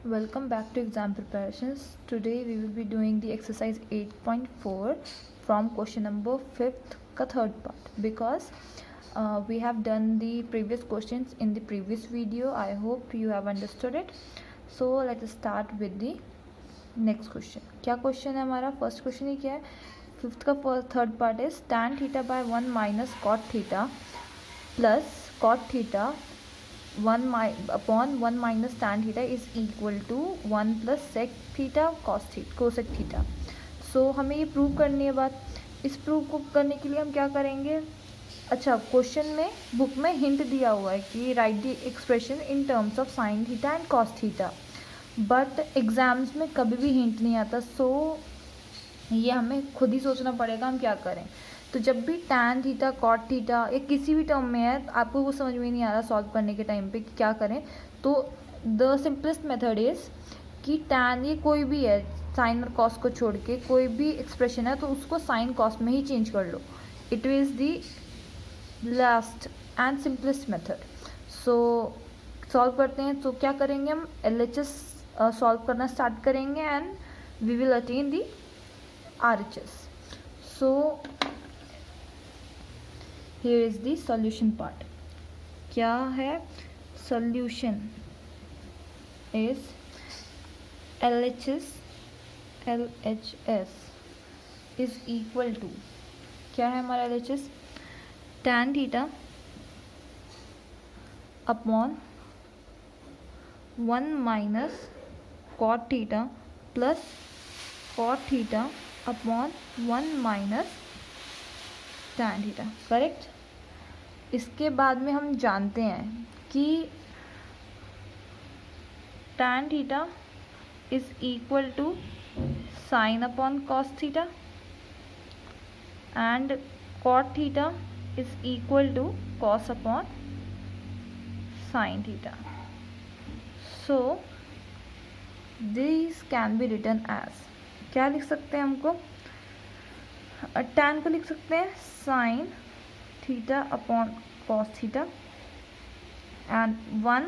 Welcome back to exam preparations. Today we will be doing the exercise 8.4 from question number 5th ka third part because we have done the previous questions in the previous video. I hope you have understood it. So let us start with the next question. क्या question है हमारा? First question ही क्या है? Fifth का third part है tan theta by 1 minus cot theta plus cot theta 1 minus tan theta is equal to 1 plus sec theta cosec theta. So हमें ये प्रूव करनी है बात. इस प्रूव को करने के लिए हम क्या करेंगे? अच्छा, क्वेश्चन में बुक में हिंट दिया हुआ है कि right the expression in terms of sine theta and cos theta, but exams में कभी भी हिंट नहीं आता. सो ये हमें खुद ही सोचना पड़ेगा हम क्या करें. तो जब भी tan थीटा कॉट थीटा या किसी भी टर्म में है आपको वो समझ में नहीं आ रहा सॉल्व करने के टाइम पे कि क्या करें, तो द सिंपलेस्ट मेथड इज़ कि tan ये कोई भी है, साइन और कॉस को छोड़ के कोई भी एक्सप्रेशन है तो उसको साइन कॉस में ही चेंज कर लो. It is the last and simplest method. So solve करते हैं. तो क्या करेंगे हम? LHS सॉल्व करना स्टार्ट करेंगे and we will attain the RHS. So here is the solution part. क्या है? solution is LHS is equal to, क्या है हमारा LHS? tan theta upon 1 minus cot theta plus cot theta upon 1 minus tan theta. Correct. इसके बाद में हम जानते हैं कि tan theta is equal to sine upon cos theta and cot theta is equal to cos upon sine theta. So this can be written as, क्या लिख सकते हैं हमको? tan को लिख सकते हैं sine theta upon cos theta and 1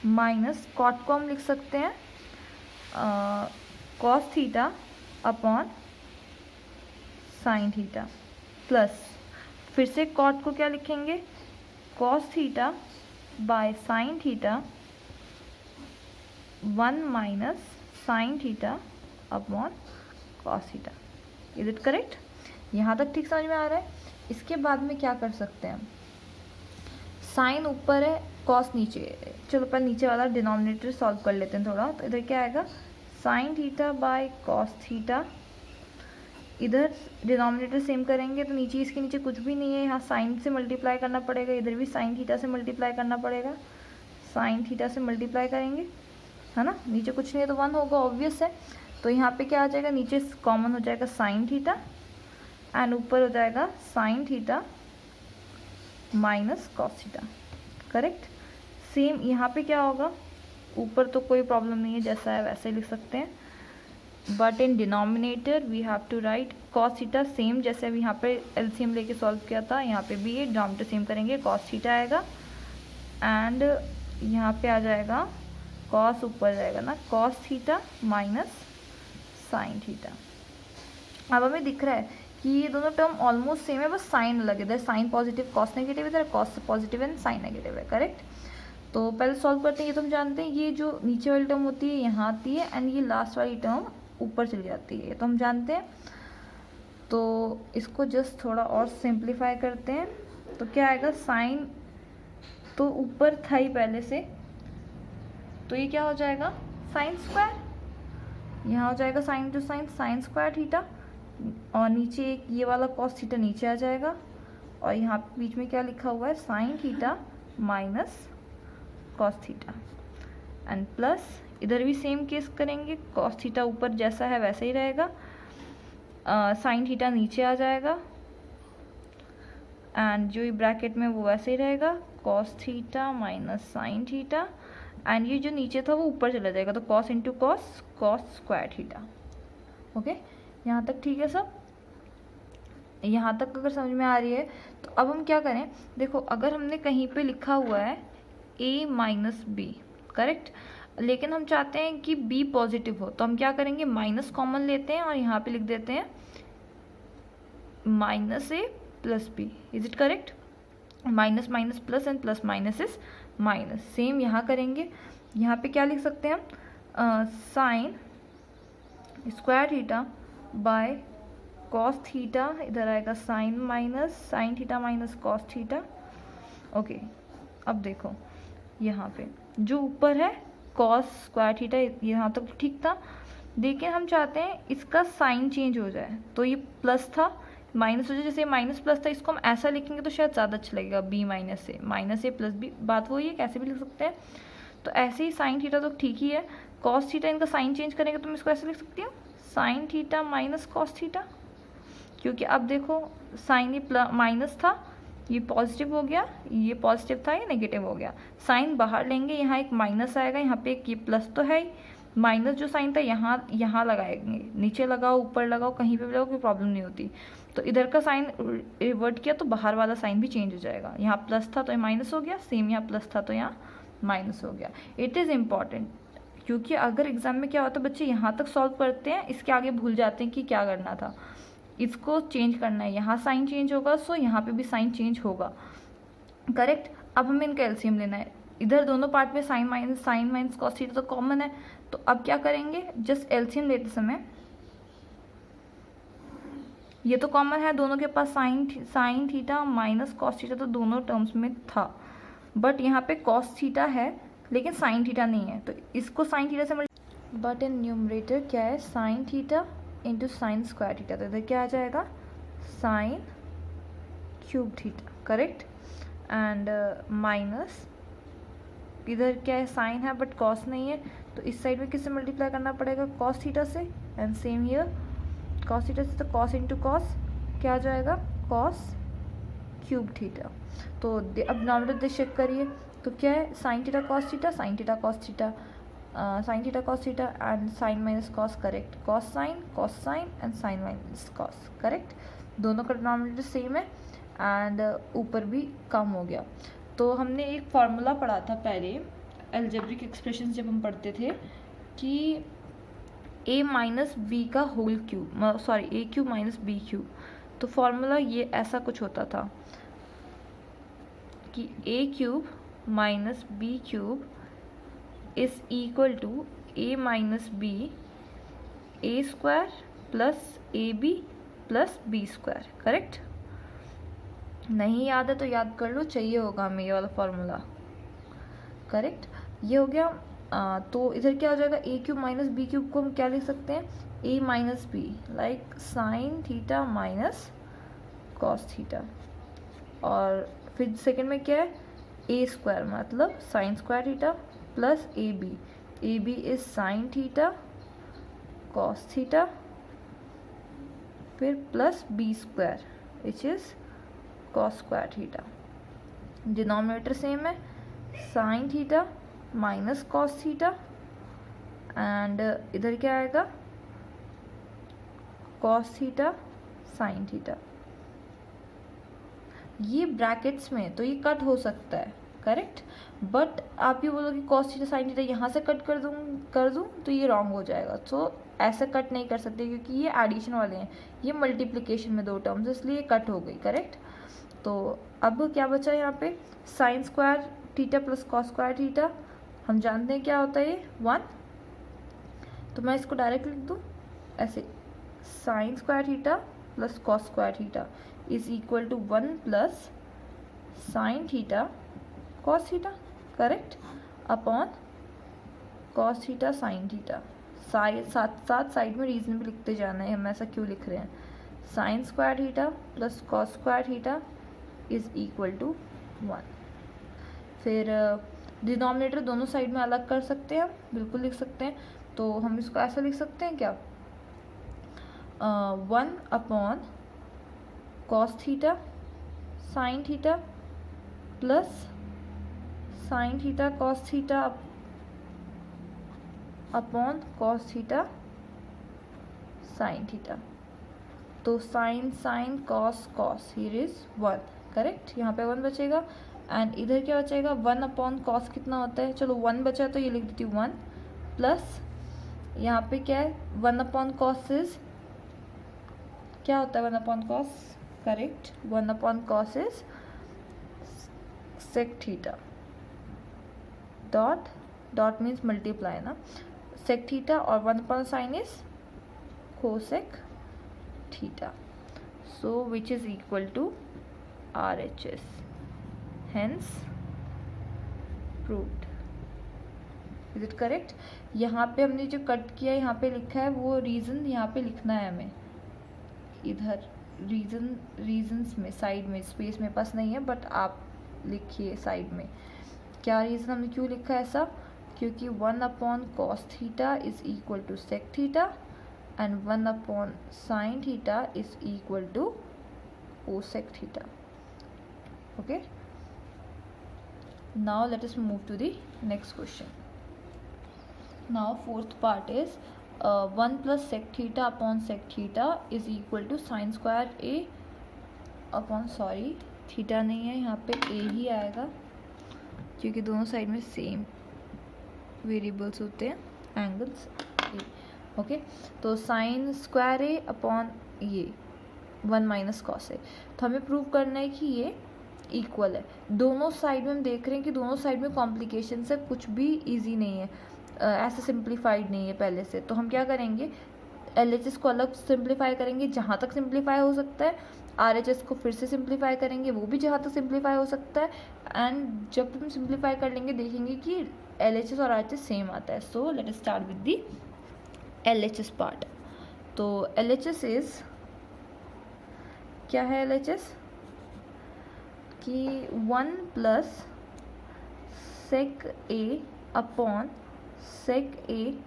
minus cot को हम लिख सकते हैं cos theta upon sine theta plus फिर से कॉट को क्या लिखेंगे? Cos theta by sine theta 1 minus sine theta upon cos theta. Is it correct? यहाँ तक ठीक समझ में आ रहा है. इसके बाद में क्या कर सकते हैं? साइन ऊपर है, कॉस नीचे है. चलो पहले नीचे वाला डिनोमिनेटर सॉल्व कर लेते हैं थोड़ा. तो इधर क्या आएगा? Sine theta by cos theta. इधर डिनोमिनेटर सेम करेंगे तो नीचे इसके नीचे कुछ भी नहीं है, यहाँ साइन से मल्टीप्लाई करना पड़ेगा. इधर भी साइन थीटा से मल्टीप्लाई करना पड़ेगा. साइन थीटा से मल्टीप्लाई करेंगे, है ना. नीचे कुछ नहीं है तो 1 होगा, ऑब्वियस है. तो यहाँ पे क्या आ जाएगा? नीचे कॉमन हो जाएगा साइन थीटा एंड ऊपर हो जाएगा sign theta minus cos theta. Correct. Same यहाँ पे क्या होगा? ऊपर तो कोई प्रॉब्लम नहीं है, जैसा है वैसे ही लिख सकते हैं, but in denominator we have to write cos theta same जैसे अभी यहाँ पे एलसीएम लेके सॉल्व किया था. यहाँ पे भी ये डिनोमिनेटर सेम करेंगे, कॉस थीटा आएगा एंड यहाँ पे आ जाएगा कॉस, ऊपर जाएगा ना cos theta minus sine theta. अब हमें दिख रहा है कि ये दोनों टर्म ऑलमोस्ट सेम है, बस साइन अलग है. इधर साइन पॉजिटिव कॉस नेगेटिव, इधर cos positive and sine negative है. करेक्ट. तो पहले सॉल्व करते हैं. ये तो हम जानते हैं, ये जो नीचे वाली टर्म होती है यहाँ आती है एंड ये लास्ट वाली टर्म ऊपर चली जाती है, ये तो हम जानते हैं. तो इसको जस्ट थोड़ा और सिंप्लीफाई करते हैं. तो क्या आएगा? साइन तो ऊपर था ही पहले से, तो ये क्या हो जाएगा? Sine square. यहाँ हो जाएगा sine to sine, sine square theta, और नीचे एक ये वाला कॉस थीटा नीचे आ जाएगा, और यहाँ बीच में क्या लिखा हुआ है? Sine theta minus cos theta and plus इधर भी सेम केस करेंगे. कॉस थीटा ऊपर जैसा है वैसे ही रहेगा, साइन थीटा नीचे आ जाएगा एंड जो ये ब्रैकेट में वो वैसे ही रहेगा, cos theta minus sine theta and ये जो नीचे था वो ऊपर चला जाएगा, तो cos into cos, cos square theta. Okay, यहाँ तक ठीक है सब? यहाँ तक अगर समझ में आ रही है तो अब हम क्या करें? देखो, अगर हमने कहीं पे लिखा हुआ है a माइनस बी, करेक्ट, लेकिन हम चाहते हैं कि b पॉजिटिव हो, तो हम क्या करेंगे, माइनस कॉमन लेते हैं और यहाँ पे लिख देते हैं minus a plus b. Is it correct? Minus minus plus and plus minus is minus. Same यहाँ करेंगे. यहाँ पे क्या लिख सकते हैं हम, sine square theta by cos theta. इधर आएगा sine minus sine theta minus cos theta. Okay, अब देखो यहाँ पे जो ऊपर है कॉस स्क्वायर थीटा, यहाँ तक तो ठीक था. देखिए हम चाहते हैं इसका साइन चेंज हो जाए, तो ये प्लस था माइनस हो जाए. जैसे माइनस प्लस था, इसको हम ऐसा लिखेंगे तो शायद ज़्यादा अच्छा लगेगा, बी माइनस ए प्लस बी. बात वही है, कैसे भी लिख सकते हैं. तो ऐसे ही साइन थीटा तो ठीक ही है. कॉस थीटा इनका साइन चेंज करेंगे तो मैं इसको ऐसे लिख सकती हूँ, sign theta minus cos theta. क्योंकि अब देखो साइन ये माइनस था, ये पॉजिटिव हो गया, ये पॉजिटिव था, ये नेगेटिव हो गया. साइन बाहर लेंगे, यहाँ एक माइनस आएगा, यहाँ पे एक ये प्लस तो है ही. माइनस जो साइन था यहाँ लगाएंगे, नीचे लगाओ ऊपर लगाओ कहीं पे भी लगाओ, कोई प्रॉब्लम नहीं होती. तो इधर का साइन रिवर्ट किया तो बाहर वाला साइन भी चेंज हो जाएगा. यहाँ प्लस था तो ये माइनस हो गया, सेम यहाँ प्लस था तो यहाँ माइनस हो गया. इट इज़ इम्पॉर्टेंट, क्योंकि अगर एग्जाम में क्या होता है बच्चे यहाँ तक सॉल्व करते हैं, इसके आगे भूल जाते हैं कि क्या करना था. इसको चेंज करना है, यहाँ साइन चेंज होगा सो यहाँ पे भी साइन चेंज होगा. करेक्ट. अब हमें इनका एलसीएम लेना है. इधर दोनों पार्ट में साइन माइनस कॉस थीटा तो कॉमन है. तो अब क्या करेंगे, जस्ट एलसीएम लेते समय ये तो कॉमन है दोनों के पास, sine theta minus cos theta तो दोनों टर्म्स में था. बट यहाँ पे कॉस थीटा है लेकिन साइन थीटा नहीं है, तो इसको साइन थीटा से बट इन न्यूमरेटर क्या है, sine theta into sine square theta. तो इधर क्या आ जाएगा, sine cube theta. Correct. And minus इधर क्या है, साइन है बट कॉस नहीं है, तो इस साइड में किससे मल्टीप्लाई करना पड़ेगा, कॉस थीटा से. And same here cos theta से, तो कॉस इंटू कॉस क्या आ जाएगा, कॉस क्यूब थीटा. तो अब डिनोमिनेटर चेक करिए, तो क्या है, sine theta cos theta, sine theta cos theta, sine theta cos theta and sine minus cos. Correct. Cos sine and sine minus cos. Correct. दोनों का डिनोमिनेटर सेम है and ऊपर भी कम हो गया. तो हमने एक फार्मूला पढ़ा था पहले, अलजेब्रिक एक्सप्रेशन जब हम पढ़ते थे, कि a माइनस बी का whole cube, sorry a cube minus b cube. तो फार्मूला ये ऐसा कुछ होता था कि a cube minus b cube is equal to a minus b a square plus a b plus B square. Correct. नहीं याद है तो याद कर लो, चाहिए होगा हमें ये वाला फार्मूला. करेक्ट. ये हो गया. तो इधर क्या हो जाएगा, a cube minus b cube को हम क्या लिख सकते हैं, a minus b, like sine theta minus cos theta. और फिर सेकंड में क्या है, ए स्क्वायर मतलब sine square theta plus a b is sine theta cos theta, फिर plus B square which is cos square theta. Denominator same है, sine theta minus cos theta and इधर क्या आएगा, कॉस थीटा साइन थीटा. ये brackets में तो ये cut हो सकता है. करेक्ट. बट आप ये बोलोगे कॉस थीटा साइन थीटा यहाँ से कट कर दूँ तो ये रॉन्ग हो जाएगा. तो ऐसे कट नहीं कर सकते क्योंकि ये एडिशन वाले हैं, ये मल्टीप्लिकेशन में दो टर्म्स, इसलिए कट हो गई. करेक्ट. तो अब क्या बचा यहाँ पे, sign square theta plus cos square theta. हम जानते हैं क्या होता है ये, 1. तो मैं इसको डायरेक्ट लिख दूँ ऐसे, sine square theta plus cos square theta is equal to 1 plus sine theta cos theta. Correct. Upon cos theta sine theta. साथ साइड में रीजन भी लिखते जाना है, हम ऐसा क्यों लिख रहे हैं, sine square theta plus cos square theta is equal to 1. फिर डिनोमिनेटर दोनों साइड में अलग कर सकते हैं, बिल्कुल लिख सकते हैं. तो हम इसको ऐसा लिख सकते हैं क्या, 1 upon cos theta sine theta plus sine theta cos theta upon cos theta sine theta. तो sine cos here is 1. Correct. यहाँ पे 1 बचेगा एंड इधर क्या बचेगा, 1 अपॉन कॉस कितना होता है, चलो 1 बचा तो ये लिख देती हूँ 1 प्लस यहाँ पे क्या है 1 अपॉन कॉस इज क्या होता है 1 upon cos, correct, 1 upon cos is sec theta, dot dot means multiply ना, सेक थीटा, और 1 upon sine is cosec theta, so which is equal to RHS, hence proved. Is it correct? यहाँ पे हमने जो cut किया यहाँ पे लिखा है वो रीज़न यहाँ पे लिखना है हमें, इधर रीजन्स में साइड में, स्पेस में पास नहीं है बट आप लिखिए साइड में क्या रीज़न हमने क्यों लिखा है ऐसा, क्योंकि 1 upon cos theta is equal to sec theta and 1 upon sine theta is equal to cosec theta. Okay, now let us move to the next question. Now fourth part is 1 plus sec theta upon sec theta is equal to sin square a upon, sorry theta नहीं है यहाँ पे a ही आएगा क्योंकि दोनों side में same variables होते हैं, एंगल्स a. ओके, तो साइन स्क्वायर a अपॉन ये 1 माइनस कॉस a, तो हमें प्रूव करना है कि ये इक्वल है. दोनों साइड में हम देख रहे हैं कि दोनों साइड में कॉम्प्लिकेशन है, कुछ भी इजी नहीं है, ऐसे सिंप्लीफाइड नहीं है पहले से. तो हम क्या करेंगे, LHS को अलग सिंप्लीफाई करेंगे जहाँ तक सिंप्लीफाई हो सकता है, RHS को फिर से सिंप्लीफाई करेंगे वो भी जहाँ तक सिंप्लीफाई हो सकता है, एंड जब हम सिंप्लीफाई कर लेंगे देखेंगे कि LHS और RHS सेम आता है. So let us start with the LHS part. तो LHS इज क्या है, LHS कि 1 plus sec A upon sec A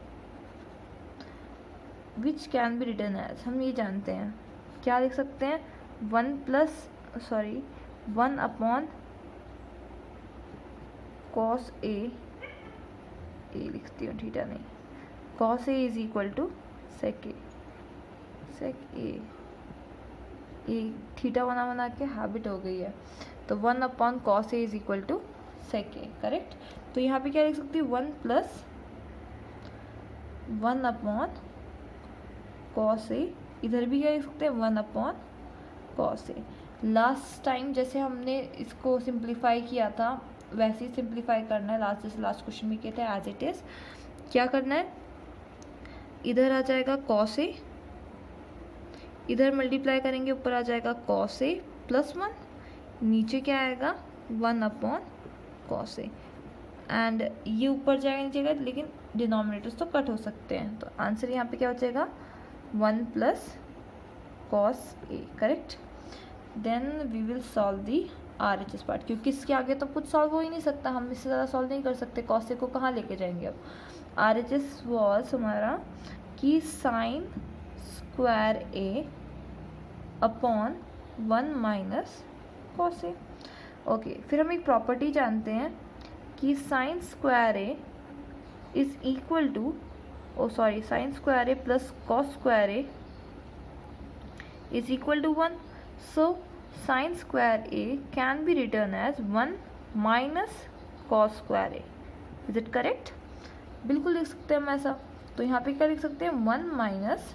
which can be written as, हम ये जानते हैं क्या लिख सकते हैं, 1 अपॉन कॉस ए लिखती हूँ, थीटा नहीं, cos A is equal to sec a, ये थीटा बना के हैबिट हो गई है. तो 1 upon cos A is equal to sec A, correct. तो यहाँ पे क्या लिख सकती हूँ, 1 प्लस 1 अपॉन कॉस ए, इधर भी क्या लिख सकते हैं 1 अपॉन कॉस ए. लास्ट टाइम जैसे हमने इसको सिंप्लीफाई किया था वैसे ही सिंप्लीफाई करना है, लास्ट क्वेश्चन में किए थे एज इट इज. क्या करना है, इधर आ जाएगा कॉस ए, इधर मल्टीप्लाई करेंगे ऊपर आ जाएगा कॉस ए प्लस 1, नीचे क्या आएगा 1 अपॉन कॉस ए, एंड ये ऊपर जाएगा नीचे जाएगा, लेकिन डिनोमिनेटर्स तो कट हो सकते हैं. तो आंसर यहाँ पे क्या हो जाएगा 1 plus cos A, correct. Then we will solve the RHS part, क्योंकि इसके आगे तो कुछ सॉल्व हो ही नहीं सकता, हम इससे ज़्यादा सॉल्व नहीं कर सकते. कॉस ए को कहाँ लेके जाएंगे अब. RHS वॉज हमारा कि sine square A upon 1 minus cos A. Okay, फिर हम एक प्रॉपर्टी जानते हैं कि sine square A is equal to, sine square A plus cos square A is equal to 1. So sine square A can be written as 1 minus cos square A. Is it correct? बिल्कुल लिख सकते हैं हम ऐसा. तो यहाँ पे क्या लिख सकते हैं 1 minus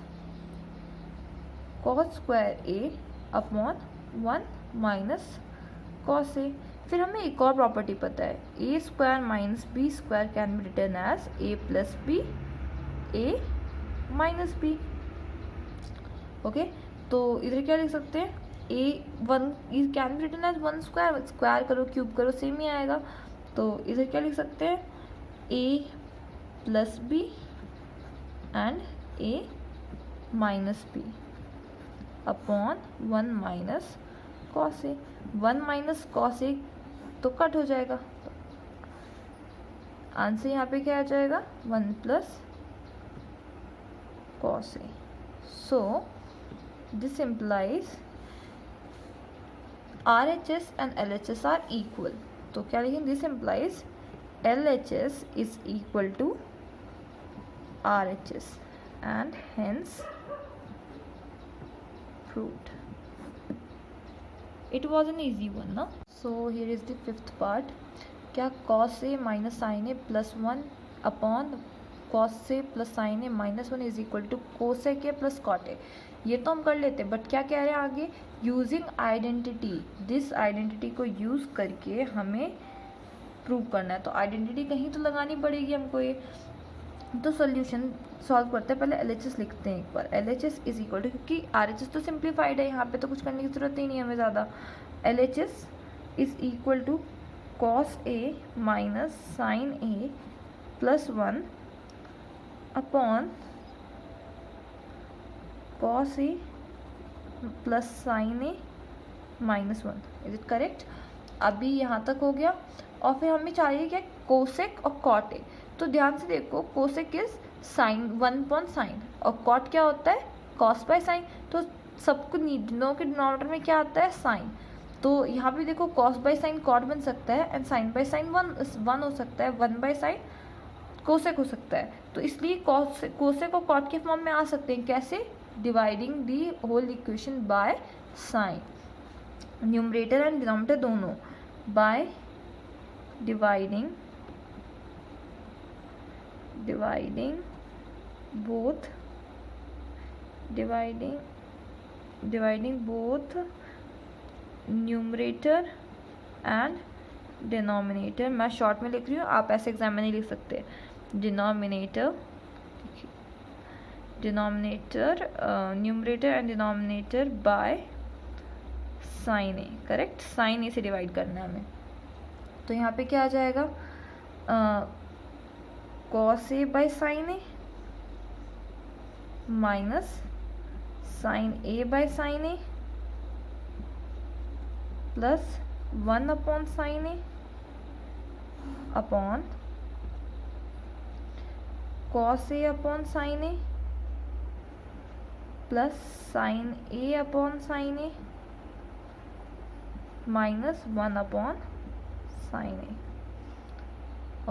cos square A upon 1 minus cos a. फिर हमें एक और प्रॉपर्टी पता है, a square minus b square can be written as a plus b a minus b. Okay, तो इधर क्या लिख सकते हैं, A1 can be written as 1 square, square करो क्यूब करो सेम ही आएगा. तो इधर क्या लिख सकते हैं a plus b and a minus b upon 1 minus cos A. 1 minus cos ए तो कट हो जाएगा, आंसर यहाँ पे क्या आ जाएगा 1 plus cos A. So this implies RHS and LHS are equal. तो क्या लिखेंगे, this implies LHS is equal to RHS and hence proved. It was an easy one, no? So here is the fifth part. क्या cos A minus sin A plus 1 upon cos से plus sine A minus one is equal to cosec A plus cot A. ये तो हम कर लेते हैं, but क्या कह रहे हैं आगे, यूजिंग आइडेंटिटी, दिस आइडेंटिटी को यूज़ करके हमें प्रूव करना है। तो आइडेंटिटी कहीं तो लगानी पड़ेगी हमको ये। तो सोल्यूशन सॉल्व करते हैं, पहले LHS लिखते हैं एक बार। LHS इज इक्वल टू, क्योंकि RHS तो सिंप्लीफाइड है, यहाँ पे तो कुछ करने की ज़रूरत ही नहीं है हमें ज़्यादा। LHS is equal to cos A minus sine A plus one upon cos A plus sine A minus one. Is it correct? अभी यहाँ तक हो गया। और फिर हमें चाहिए क्या, कोसेक और कॉट ए। तो ध्यान से देखो, cosec is sine, one upon sign, और कॉट क्या होता है, कॉस बाय साइन। तो सबको दोनों के डिनोमिनेटर में क्या आता है, साइन। तो यहाँ पे देखो कॉस बाय साइन कॉट बन सकता है, and sine by sine one हो सकता है, वन बाय साइन कोसेक हो सकता है। तो इसलिए कोसेक और कॉट के फॉर्म में आ सकते हैं, कैसे, dividing the whole equation by sine, numerator and denominator दोनों, by dividing both numerator and denominator. मैं शॉर्ट में लिख रही हूँ, आप ऐसे एग्जाम में नहीं लिख सकते। Denominator numerator and denominator by sine A. Correct, sine a से डिवाइड करना है हमें। तो यहाँ पे क्या आ जाएगा, cos A by sine A minus sine A by sine A plus one upon sine A upon cos A upon sine A plus sine A upon sine A minus one upon sine A.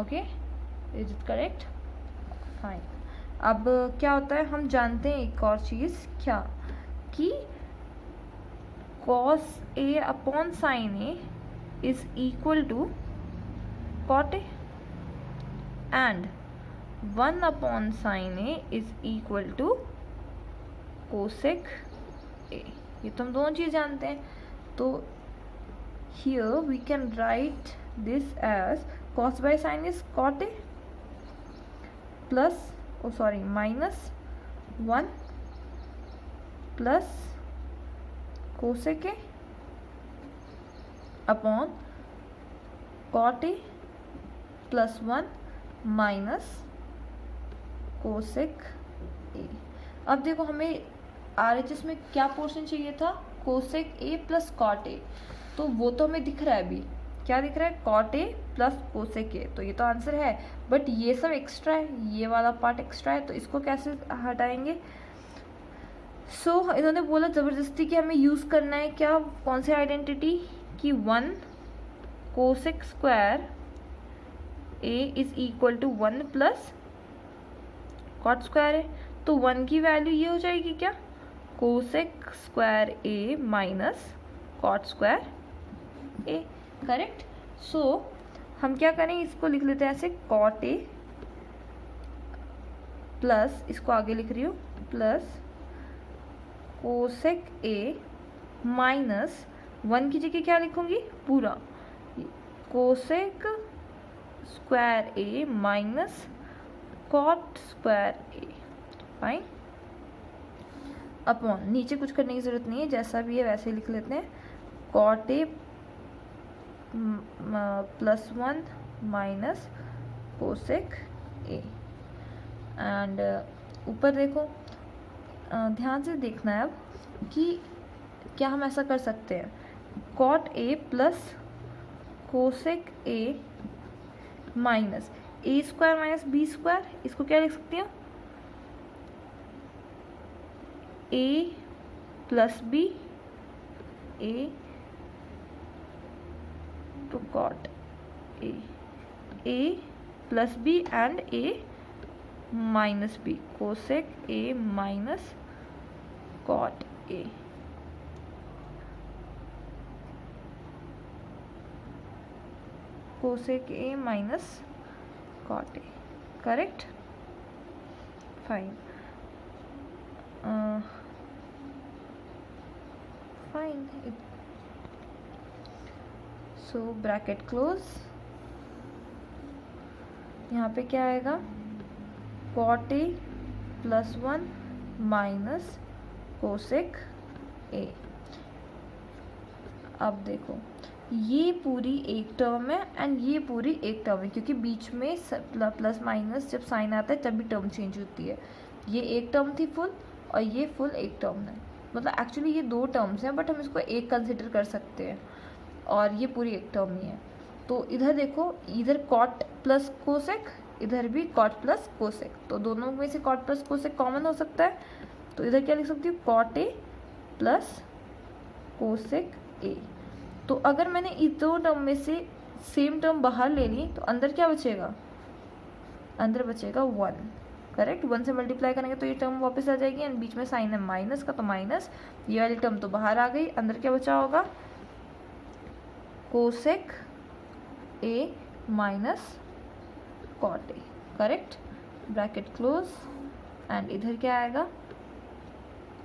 Okay, is it correct? Fine. अब क्या होता है, हम जानते हैं एक और चीज़, क्या, कि cos A upon sine A is equal to cot A, and one upon sine A is equal to cosec A. ये तो हम दोनों चीज़ जानते हैं। तो here we can write this as cos by sin is cot a plus, minus 1 plus cosec a upon cot a plus 1 minus cosec A. अब देखो हमें RHS में क्या पोर्शन चाहिए था, cosec A plus cot A. तो वो तो हमें दिख रहा है अभी, क्या दिख रहा है, cot A plus cosec A. तो ये तो आंसर है, बट ये सब एक्स्ट्रा है, ये वाला पार्ट एक्स्ट्रा है, तो इसको कैसे हटाएंगे। इन्होंने बोला ज़बरदस्ती कि हमें यूज़ करना है क्या, कौन सी आइडेंटिटी, कि one cosec square A is equal to one plus cot square a. तो वन की वैल्यू ये हो जाएगी क्या, cosec square a minus cot square A. Correct. हम क्या करें, इसको लिख लेते हैं ऐसे, कॉट ए प्लस, इसको आगे लिख रही हूँ, प्लस कोसेक ए माइनस वन की जगह क्या लिखूंगी, पूरा cosec square a minus cot square A. Fine. Upon, नीचे कुछ करने की ज़रूरत नहीं है, जैसा भी है वैसे लिख लेते हैं, cot A plus one minus cosec A. And ऊपर देखो, ध्यान से देखना है अब कि क्या हम ऐसा कर सकते हैं, cot A plus cosec A minus a square minus b square, इसको क्या लिख सकती हूँ, a plus b a to cot a plus b and a minus b, cosec a minus cot a। cosec a minus cot a। Correct. Fine fine. So bracket close, यहाँ पे क्या आएगा, cot A plus 1 minus cosec A। अब देखो ये पूरी एक term है एंड ये पूरी एक टर्म है, क्योंकि बीच में प्लस माइनस जब साइन आता है तभी टर्म चेंज होती है। ये एक टर्म थी फुल और ये फुल एक टर्म है, मतलब एक्चुअली ये दो टर्म्स हैं बट हम इसको एक कंसिडर कर सकते हैं, और ये पूरी एक टर्म ही है। तो इधर देखो, इधर कॉट प्लस कोसेक, इधर भी कॉट प्लस कोसेक, तो दोनों में से कॉट प्लस कोसेक कॉमन हो सकता है। तो इधर क्या लिख सकती हूँ, cot A plus cosec A. तो अगर मैंने इस दो टर्म में से सेम टर्म बाहर ले ली तो अंदर क्या बचेगा, अंदर बचेगा 1। करेक्ट, 1 से मल्टीप्लाई करेंगे तो ये टर्म वापस आ जाएगी, एंड बीच में साइन है माइनस का तो माइनस, ये वाली टर्म तो बाहर आ गई, अंदर क्या बचा होगा, cosec A minus cot A. Correct, bracket close, and इधर क्या आएगा,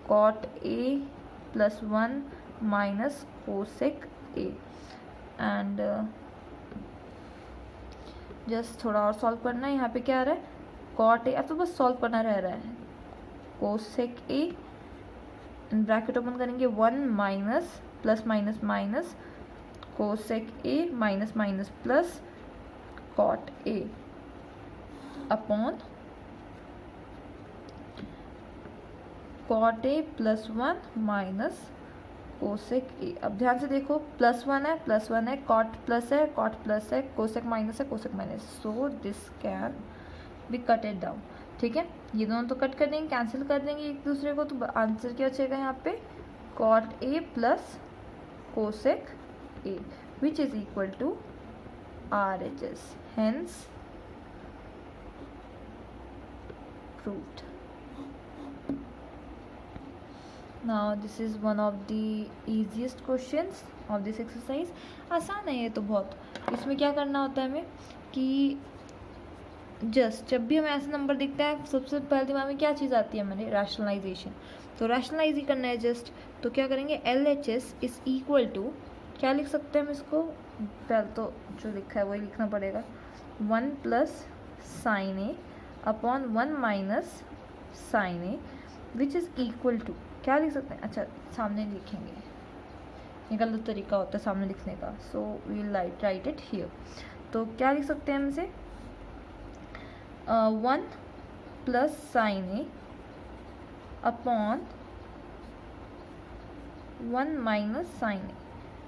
cot A plus 1 minus cosec A. And just थोड़ा और सॉल्व करना है। यहाँ पे क्या आ रहा है, कॉट ए, अब तो बस सॉल्व करना रह रहा है, कोसेक ए, ब्रैकेट ओपन करेंगे 1 minus plus minus minus cosec A minus minus plus cot A upon cot A plus 1 minus cosec A. अब ध्यान से देखो, प्लस 1 है प्लस 1 है, कॉट प्लस है कॉट प्लस है, कोसेक माइनस है cosec minus, so this can be cutted down. ठीक है, ये दोनों तो कट कर देंगे, कैंसिल कर देंगे एक दूसरे को, तो आंसर क्या बचेगा यहाँ पे, cot A plus cosec A which is equal to RHS, hence proved. Now this is one of the easiest questions of this exercise. आसान है ये तो बहुत। इसमें क्या करना होता है हमें कि जस्ट जब भी हमें ऐसा नंबर दिखता है सबसे पहले दिमाग में क्या चीज़ आती है हमारे, रैशनलाइजेशन। तो रैशनलाइज ही करना है जस्ट, तो क्या करेंगे, LHS इज इक्वल टू, क्या लिख सकते हैं हम इसको, पहले तो जो लिखा है वही लिखना पड़ेगा, 1 plus sine A upon 1 minus sine A which is equal to, क्या लिख सकते हैं, अच्छा सामने लिखेंगे, ये गलत तरीका होता है सामने लिखने का, so we will write it here. तो क्या लिख सकते हैं हम इसे, 1 plus sine A upon 1 minus sine A.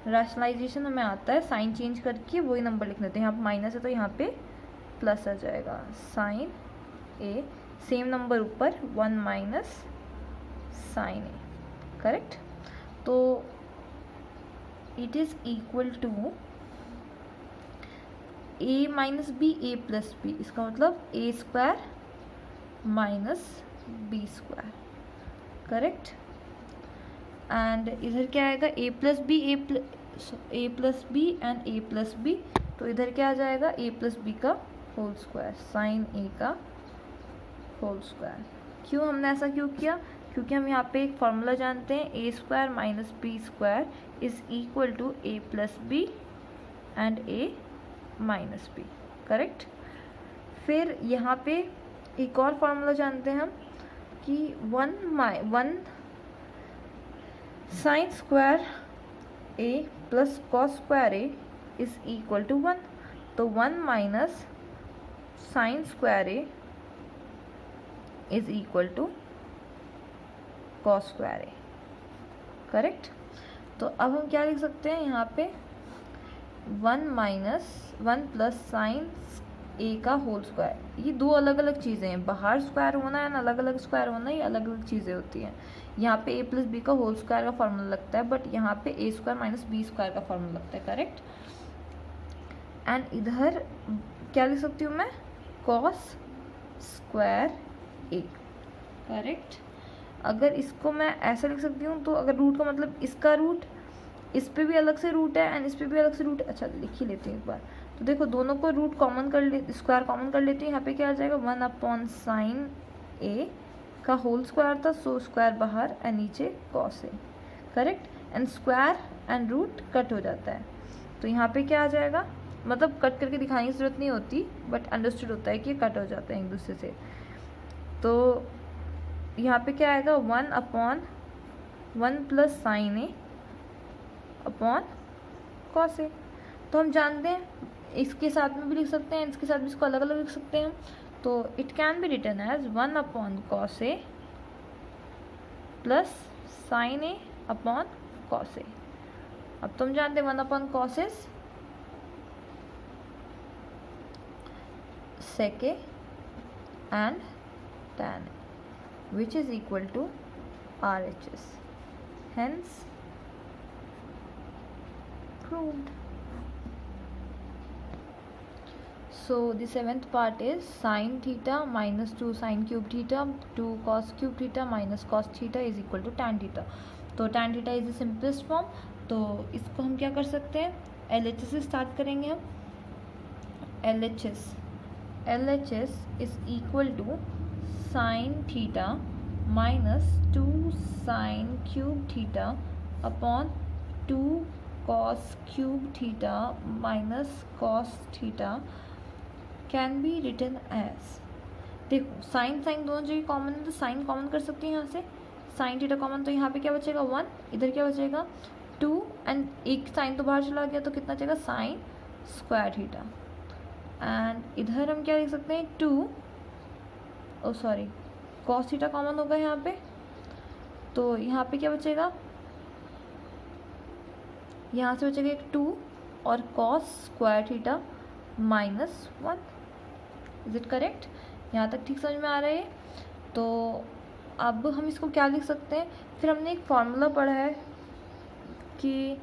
Rationalisation हमें आता है साइन चेंज करके वही नंबर लिख देते हैं, यहाँ पे माइनस है तो यहाँ पे प्लस आ जाएगा, साइन ए सेम नंबर ऊपर 1 माइनस साइन ए। करेक्ट, तो it is equal to a minus b a plus b, इसका मतलब a square minus b square. Correct, and इधर क्या आएगा, a plus b a plus b and a plus b, तो इधर क्या आ जाएगा, ए प्लस बी का होल स्क्वायर, साइन ए का होल स्क्वायर। क्यों हमने ऐसा क्यों किया, क्योंकि हम यहाँ पे एक फॉर्मूला जानते हैं, a square minus b square is equal to a plus b and a minus b. Correct, फिर यहाँ पे एक और फॉर्मूला जानते हैं हम कि 1 sine square A plus cos square A is equal to 1, तो 1 minus sine square A is equal to cos square A. Correct, तो अब हम क्या लिख सकते हैं यहाँ पे, 1 प्लस साइन ए का होल स्क्वायर। ये दो अलग अलग चीज़ें हैं, बाहर स्क्वायर होना है ना अलग अलग स्क्वायर होना, ये अलग अलग चीज़ें होती हैं। यहाँ पे ए प्लस बी का होल स्क्वायर का फॉर्मूला लगता है, बट यहाँ पे ए स्क्वायर माइनस बी स्क्वायर का फॉर्मूला लगता है। करेक्ट, एंड इधर क्या लिख सकती हूँ मैं, कॉस स्क्वायर ए। करेक्ट, अगर इसको मैं ऐसा लिख सकती हूँ, तो अगर रूट का मतलब इसका रूट, इस पे भी अलग से रूट है एंड इस पे भी अलग से रूट है। अच्छा लिख ही लेते हैं एक बार, तो देखो दोनों को रूट कॉमन कर ले, स्क्वायर कॉमन कर लेते हैं। यहाँ पे क्या आ जाएगा, 1 अपॉन साइन ए का होल स्क्वायर था, सो स्क्वायर बाहर एंड नीचे cos A, correct. And square and root cut हो जाता है, तो यहाँ पे क्या आ जाएगा, मतलब कट करके दिखाने की ज़रूरत नहीं होती, बट अंडरस्टूड होता है कि कट हो जाते हैं एक दूसरे से। तो यहाँ पे क्या आएगा, 1/1 प्लस साइन ए अपॉन कॉस ए। तो हम जानते हैं इसके साथ में भी लिख सकते हैं, इसके साथ भी इसको अलग अलग लिख सकते हैं। तो it can be written as 1/cos a plus sine A upon cos a. अब तुम जानते हैं 1/cos is sec a and tan a, which is equal to RHS. Hence, proved. So the seventh part is sin theta minus 2 sin cube theta 2 cos cube theta minus cos theta is equal to tan theta. तो tan theta is the simplest form. तो इसको हम क्या कर सकते हैं, LHS से start करेंगे हम। LHS is equal to sin theta minus 2 sin cube theta upon 2 cos cube theta minus cos theta can be written as, देखो साइन साइन दोनों जगह कॉमन है, तो साइन कॉमन कर सकते हैं यहाँ से, साइन थीटा कॉमन, तो यहाँ पे क्या बचेगा 1, इधर क्या बचेगा 2, एंड एक साइन तो बाहर चला गया, तो कितना बचेगा साइन स्क्वायर थीटा। एंड इधर हम क्या लिख सकते हैं 2 सॉरी कॉस थीटा कॉमन होगा यहाँ पे, तो यहाँ पे क्या बचेगा, यहाँ से बचेगा एक 2 और cos square theta -1। Is it correct? यहाँ तक ठीक समझ में आ रहा है। तो अब हम इसको क्या लिख सकते हैं, फिर हमने एक फॉर्मूला पढ़ा है कि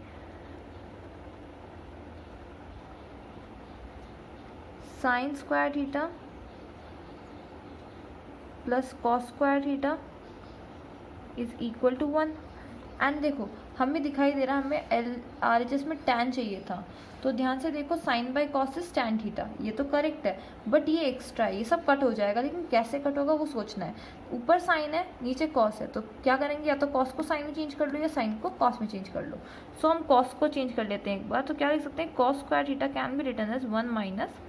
sine square theta plus cos square theta is equal to 1। And देखो हमें दिखाई दे रहा है हमें RHS में tan चाहिए था, तो ध्यान से देखो sine by cos is tan theta, ये तो करेक्ट है, बट ये एक्स्ट्रा है, ये सब कट हो जाएगा, लेकिन कैसे कट होगा वो सोचना है। ऊपर साइन है नीचे कॉस है, तो क्या करेंगे, या तो कॉस को साइन में चेंज कर लो या साइन को कॉस में चेंज कर लो। सो हम कॉस को चेंज कर लेते हैं एक बार, तो क्या लिख सकते हैं, cos square theta can be written as 1 minus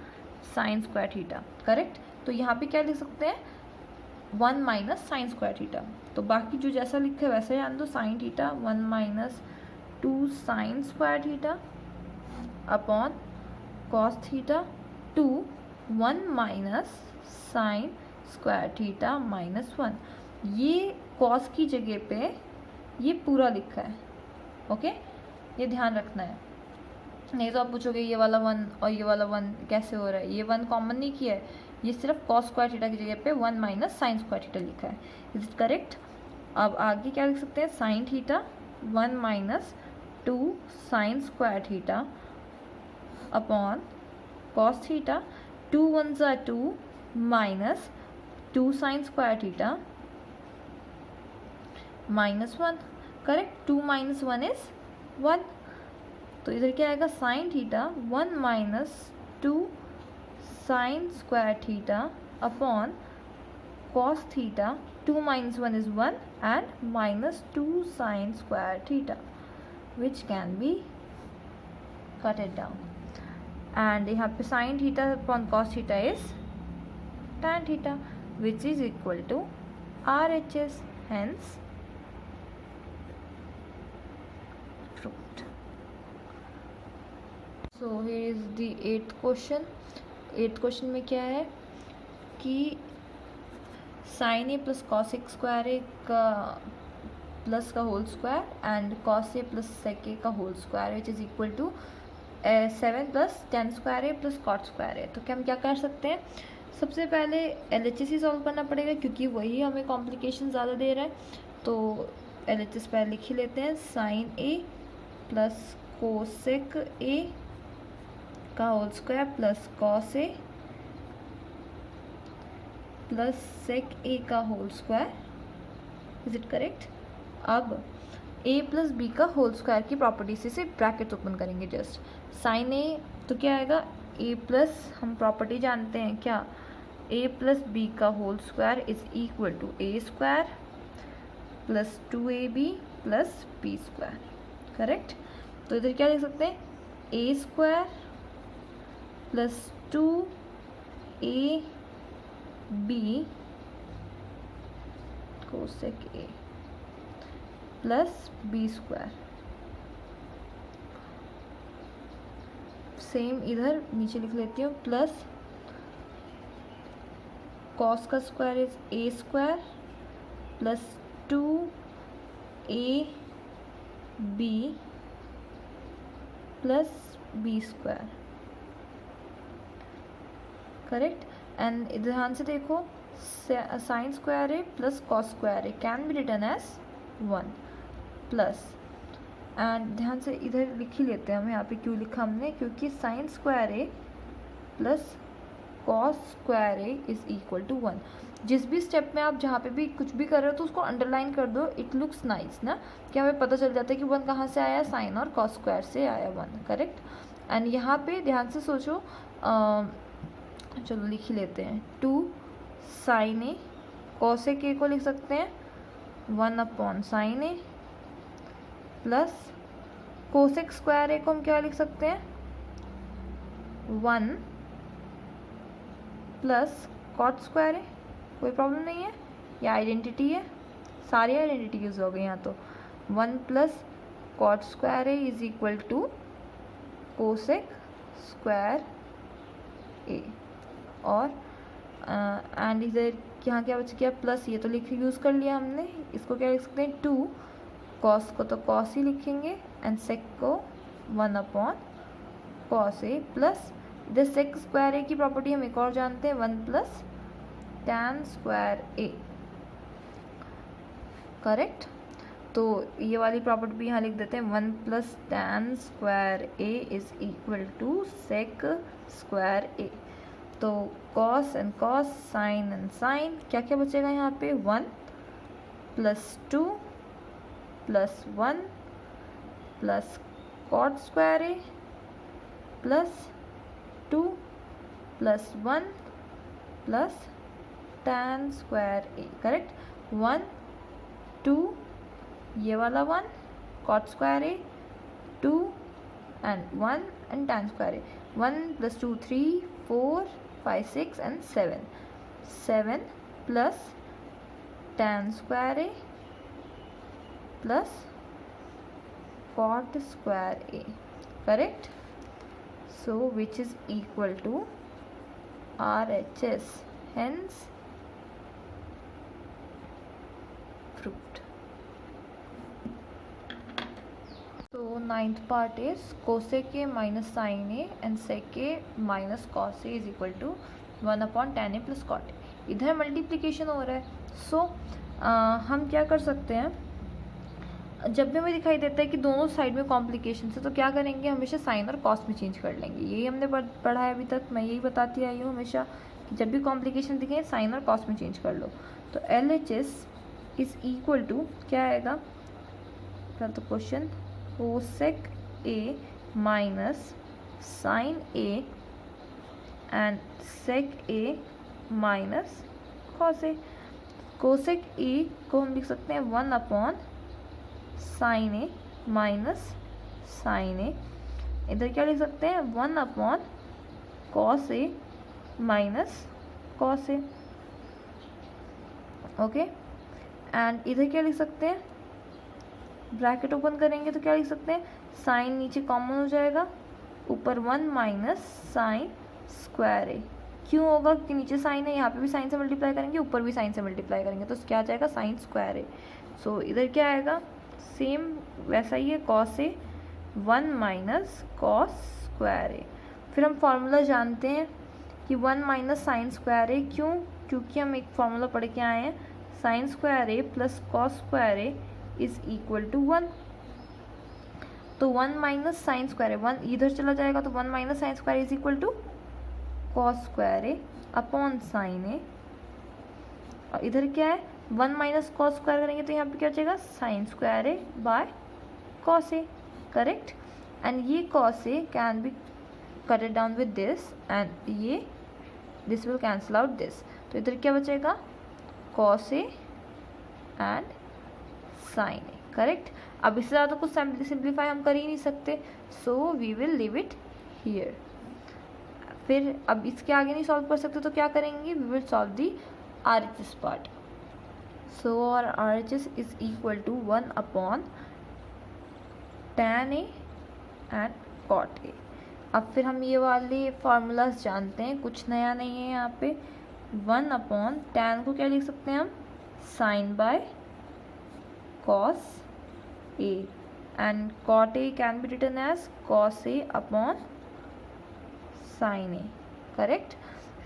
sine square theta, correct. तो यहाँ पे क्या लिख सकते हैं 1 माइनस साइन स्क्वायर थीटा, तो बाकी जो जैसा लिखे वैसे जान दो, sign theta 1 minus 2 sign square theta upon cos theta 2 1 minus sine square theta -1। ये कॉस की जगह पे ये पूरा लिखा है, ओके, ये ध्यान रखना है। नहीं तो आप पूछोगे ये वाला 1 और ये वाला 1 कैसे हो रहा है, ये 1 कॉमन नहीं किया है, ये सिर्फ कॉस स्क्वायर थीटा की जगह पे 1 माइनस साइन स्क्वायर थीटा लिखा है। Is it correct? अब आगे क्या लिख सकते हैं, sine theta 1 minus 2 sign square theta upon cos theta 2 1 ज़ा 2 minus 2 sign square theta -1, correct. 2 minus 1 is 1, तो इधर क्या आएगा sign theta 1 minus 2 sign square theta upon cos theta 2 minus 1 is 1 and -2 sign square theta, which can be cutted down. And यहाँ पे sine theta upon cos theta is tan theta, which is equal to RHS, hence proved. So here is the 8th question. 8th question में क्या है कि sine A plus cos a square a का plus का whole square and cos A plus sec ए का whole square which is equal to 7 plus tan square A plus cot square a. तो क्या हम क्या कर सकते हैं, सबसे पहले LHS ही सॉल्व करना पड़ेगा क्योंकि वही हमें कॉम्प्लिकेशन ज़्यादा दे रहा है। तो LHS पहले लिख ही लेते हैं, sine A plus cosec A का होल स्क्वायर प्लस कॉस ए प्लस सेक ए का whole square. Is it correct? अब a प्लस बी का होल स्क्वायर की प्रॉपर्टी से ब्रैकेट ओपन करेंगे जस्ट। साइन ए तो क्या आएगा a प्लस, हम प्रॉपर्टी जानते हैं क्या, ए प्लस बी का whole square is equal to a square plus 2ab plus B square, correct. तो इधर क्या लिख सकते हैं, a square plus 2ab cosec A plus B square. Same इधर नीचे लिख लेती हूँ, प्लस कॉस का square is a square plus 2ab plus B square, correct. And ध्यान से देखो, sine square A plus cos square A can be written as 1 plus, and ध्यान से इधर लिख ही लेते हैं हम, यहाँ पे क्यों लिखा हमने, क्योंकि sine square A plus cos square A is equal to 1। जिस भी स्टेप में आप जहाँ पे भी कुछ भी कर रहे हो तो उसको अंडरलाइन कर दो, इट लुक्स नाइस ना, कि हमें पता चल जाता है कि 1 कहाँ से आया, साइन और कॉस स्क्वायर से आया 1, करेक्ट। एंड यहाँ पे ध्यान से सोचो, चलो लिख ही लेते हैं, 2 साइन ए, कॉसेक ए को लिख सकते हैं 1 अपॉन साइन ए, प्लस कोसेक स्क्वायर ए को हम क्या लिख सकते हैं 1 प्लस कॉट स्क्वायर ए, कोई प्रॉब्लम नहीं है, ये आइडेंटिटी है, सारी आइडेंटिटी यूज हो गई यहाँ। तो 1 plus cot square A is equal to cosec square a, और एंड इधर यहाँ क्या बच गया, प्लस ये तो लिख यूज़ कर लिया हमने, इसको क्या लिख सकते हैं 2, कॉस को तो कॉस ही लिखेंगे, एंड सेक को 1 अपॉन कॉस ए, प्लस इधर सेक स्क्वायर ए की प्रॉपर्टी हम एक और जानते हैं, 1 प्लस टैन स्क्वायर ए, करेक्ट। तो ये वाली प्रॉपर्टी भी यहाँ लिख देते हैं, 1 plus tan square A is equal to sec square a. तो cos and cos, sine and sine, क्या क्या बचेगा यहाँ पे, 1 plus 2 plus 1 plus cot square ए plus 2 plus 1 plus tan square ए, करेक्ट। 1 2 ये वाला 1 cot square a, 2 and 1 and tan square a, 1 plus 2 3 4 5 6 and 7, 7 plus tan square A plus cot square A, correct. So which is equal to RHS, hence proved. So 9th part is cosec A minus sin A and sec A minus cos A is equal to 1 upon tan A plus cot A। इधर multiplication हो रहा है, सो हम क्या कर सकते हैं, जब भी हमें दिखाई देता है कि दोनों साइड में कॉम्प्लिकेशन है तो क्या करेंगे, हमेशा साइन और कॉस में चेंज कर लेंगे। यही हमने पढ़ा है अभी तक, मैं यही बताती आई हूँ हमेशा कि जब भी कॉम्प्लिकेशन दिखे साइन और कॉस में चेंज कर लो। तो LHS इज इक्वल टू क्या आएगा, पहले तो question, cosec A minus sine A and sec A minus cos A. Cosec A को हम लिख सकते हैं 1 upon sine A minus sine A, इधर क्या लिख सकते हैं 1 upon cos A minus cos A, okay. And इधर क्या लिख सकते हैं, ब्रैकेट ओपन करेंगे तो क्या लिख सकते हैं, साइन नीचे कॉमन हो जाएगा, ऊपर 1 माइनस साइन स्क्वायर ए। क्यों होगा कि नीचे साइन है, यहाँ पे भी साइन से मल्टीप्लाई करेंगे, ऊपर भी साइन से मल्टीप्लाई करेंगे, तो क्या आ जाएगा साइन स्क्वायर ए। सो इधर क्या आएगा, सेम वैसा ही है, cos A 1 minus cos square ए। फिर हम फॉर्मूला जानते हैं कि 1 माइनस साइन स्क्वायर ए, क्यों, क्योंकि हम एक फॉर्मूला पढ़ के आए हैं, sine square A plus cos square A is equal to 1। तो 1 माइनस साइन स्क्वायर ए, 1 इधर चला जाएगा तो 1 minus sine square is equal to cos square A upon sine a, और इधर क्या है 1 माइनस कॉस स्क्वायर करेंगे तो यहाँ पे क्या बचेगा, sine square A by cos A, correct. And ये cos A can be cutted down with this, and ये this will cancel out this, तो इधर क्या बचेगा, cos A and sine A, correct. अब इससे ज़्यादा कुछ सिंप्लीफाई हम कर ही नहीं सकते, so we will leave it here. फिर अब इसके आगे नहीं सॉल्व कर सकते तो क्या करेंगे, we will solve the RHS part. So और RHS is equal to 1 upon tan A and cot A। अब फिर हम ये वाले फार्मूलाज जानते हैं, कुछ नया नहीं है यहाँ पे। 1 अपॉन tan को क्या लिख सकते हैं हम, sine by cos A and cot A can be written as cos A upon sine A, correct.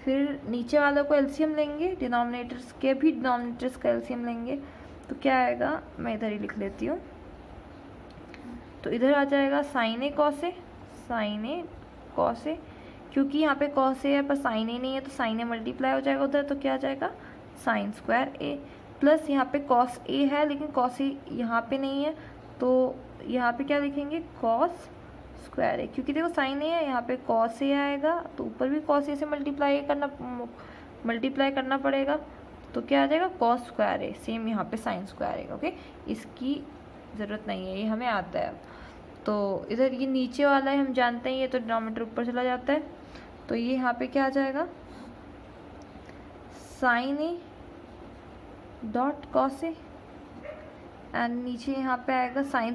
फिर नीचे वालों को एलसीएम लेंगे, डिनोमिनेटर्स के भी डिनोमिनेटर्स का एलसीएम लेंगे, तो क्या आएगा, मैं इधर ही लिख लेती हूँ। तो इधर आ जाएगा sine A cos A, sine A cos ए, क्योंकि यहाँ पे कॉस ए है पर साइन ए नहीं है तो साइन ए मल्टीप्लाई हो जाएगा उधर, तो क्या आ जाएगा साइन स्क्वायर ए, प्लस यहाँ पे कॉस ए है लेकिन कॉस ए यहाँ पे नहीं है, तो यहाँ पे क्या लिखेंगे, कॉस स्क्वायर ए, क्योंकि देखो साइन ए है, यहाँ पे कॉस ए आएगा तो ऊपर भी कॉस ए से मल्टीप्लाई करना पड़ेगा, तो क्या आ जाएगा कॉस स्क्वायर ए, सेम यहाँ पे साइन स्क्वायर ए, ओके। इसकी ज़रूरत नहीं है, ये हमें आता है। तो इधर ये नीचे वाला है हम जानते हैं, ये तो डिनोमिनेटर ऊपर चला जाता है, तो ये यहाँ पे क्या आ जाएगा, sine A dot cos A and नीचे यहाँ पे आएगा sine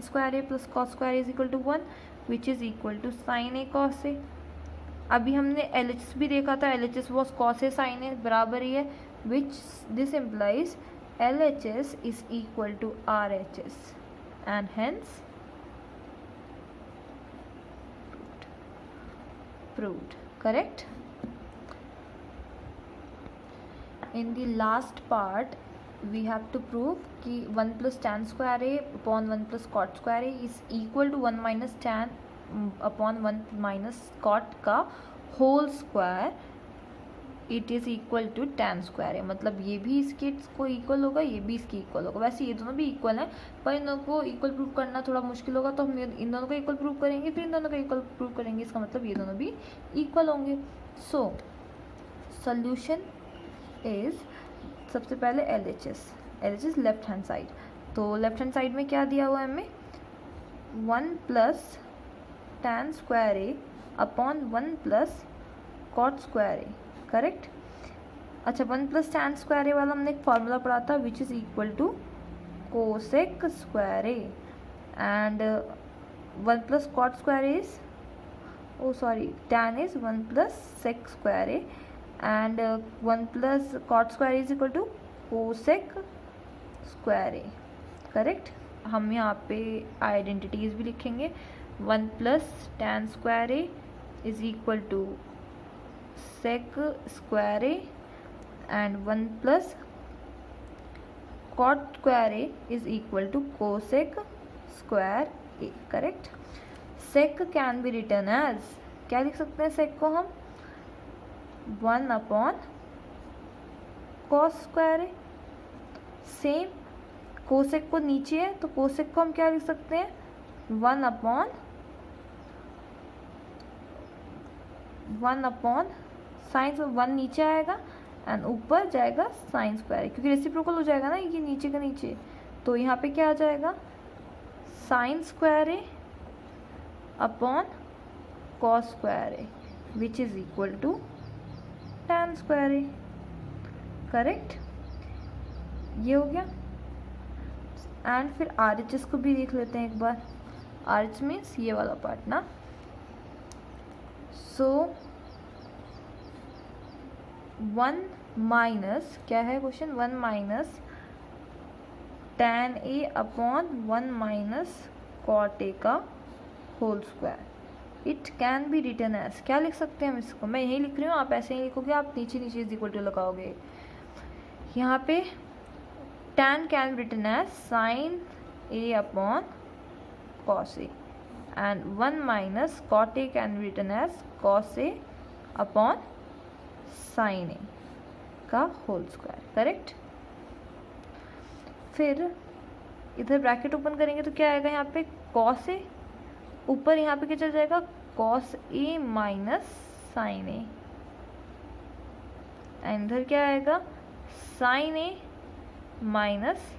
square A plus cos square is equal to 1 which is equal to sine A cos A. अभी हमने LHS भी देखा था, LHS was cos A sine A, बराबर ही है, which this implies LHS is equal to RHS and hence proved, correct। In the last part we have to prove कि 1 plus tan square a upon 1 plus cot square a is equal to 1 minus tan upon 1 minus cot का whole square, it is equal to tan square a। मतलब ये भी इसके को equal होगा, ये भी इसके इक्वल होगा। वैसे ये दोनों भी इक्वल हैं, पर इन दोनों को इक्वल प्रूव करना थोड़ा मुश्किल होगा, तो हम इन दोनों को इक्वल प्रूव करेंगे, फिर इन दोनों को इक्वल प्रूव करेंगे, इसका मतलब ये दोनों भी इक्वल होंगे। सो सोल्यूशन इज, सबसे पहले LHS लेफ्ट हैंड साइड, तो लेफ्ट हैंड साइड में क्या दिया हुआ है हमें, 1 प्लस tan स्क्वायर ए अपॉन 1 प्लस कॉट स्क्वायर ए, करेक्ट। अच्छा, 1 प्लस tan स्क्वायर ए वाला हमने एक फार्मूला पढ़ा था which is equal to cosec square A and 1 plus cot square is, oh sorry, tan is 1 plus sec square A and 1 plus cot square is equal to cosec square A, correct. हम यहाँ पे identities भी लिखेंगे, 1 plus tan square A is equal to sec square A and 1 plus cot square A is equal to cosec square A, correct. Sec can be written as, क्या लिख सकते हैं सेक को हम, 1 upon cos square A. Same cosec को नीचे है तो कोसेक को हम क्या लिख सकते हैं, 1 अपॉन साइन, 1 नीचे आएगा एंड ऊपर जाएगा साइन स्क्वायर, क्योंकि रेसिप्रोकल हो जाएगा ना ये नीचे का नीचे, तो यहाँ पे क्या आ जाएगा, sine square A upon cos square A which is equal to tan square A, correct. ये हो गया। एंड फिर RHS को भी देख लेते हैं एक बार, RHS मीन्स ये वाला पार्ट ना। सो 1 माइनस, क्या है question, 1 minus tan A upon 1 minus cot A का whole square, it can be written as, क्या लिख सकते हैं हम इसको, मैं यही लिख रही हूँ, आप ऐसे ही लिखोगे, आप नीचे नीचे इज इक्वल टू लगाओगे। यहाँ पे tan can be written as sine A upon cos A and 1 minus cot A can be written as cos A upon sine A का होल स्क्वायर, करेक्ट। फिर इधर ब्रैकेट ओपन करेंगे तो क्या आएगा, यहाँ पे cos A, ऊपर यहाँ पे क्या चल जाएगा, cos A minus sine A, and इधर क्या आएगा, sine A minus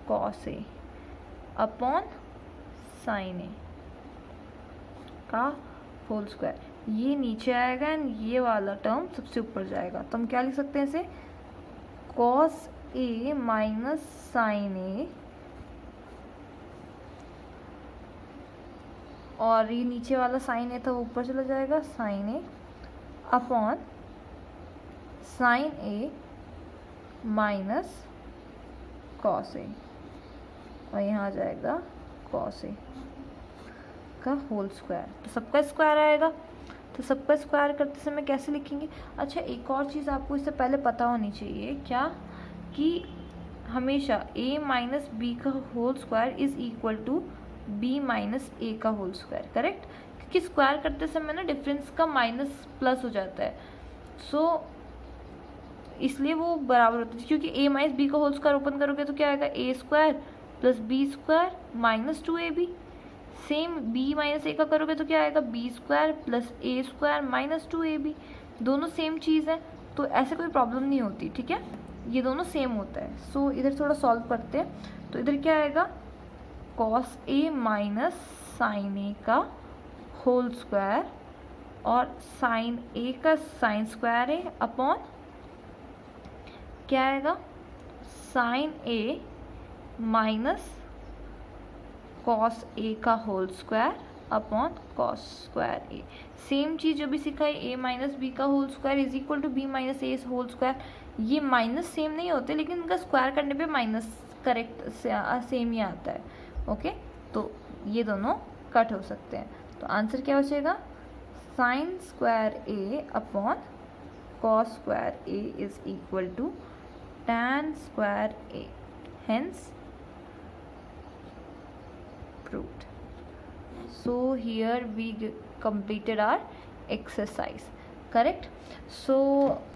cos A upon sine ए का होल स्क्वायर। ये नीचे आएगा एंड ये वाला टर्म सबसे ऊपर जाएगा, तो हम क्या लिख सकते हैं इसे, cos A minus sine a, और ये नीचे वाला साइन ए था वो ऊपर चला जाएगा, sine A upon sine A minus cos ए, और यहाँ आ जाएगा कॉस ए का होल स्क्वायर। तो सबका स्क्वायर आएगा, तो सबका स्क्वायर करते समय कैसे लिखेंगे। अच्छा, एक और चीज़ आपको इससे पहले पता होनी चाहिए, क्या कि हमेशा a माइनस बी का whole square is equal to b minus A का होल स्क्वायर, करेक्ट। क्योंकि स्क्वायर करते समय ना डिफरेंस का माइनस प्लस हो जाता है, सो इसलिए वो बराबर होता है। क्योंकि a माइनस बी का होल स्क्वायर ओपन करोगे तो क्या आएगा, a square plus B square minus 2ab। Same b minus A का करोगे तो क्या आएगा, b square plus A square minus 2ab। दोनों सेम चीज़ है, तो ऐसे कोई प्रॉब्लम नहीं होती, ठीक है, ये दोनों सेम होता है। सो इधर थोड़ा सॉल्व करते हैं, तो इधर क्या आएगा, कॉस ए माइनस साइन ए का होल स्क्वायर और साइन ए का साइन स्क्वायर है अपॉन क्या आएगा, sine A minus cos A का whole square upon cos square A. Same चीज़ जो भी सीखा है, ए माइनस बी का whole square is equal to B minus A whole square. ये माइनस सेम नहीं होते, लेकिन इनका स्क्वायर करने पे माइनस करेक्ट सेम ही आता है, ओके। तो ये दोनों कट हो सकते हैं, तो आंसर क्या बचेगा, sine square A upon cos square A is equal to tan square A, hence proved. So here we completed our exercise, correct. So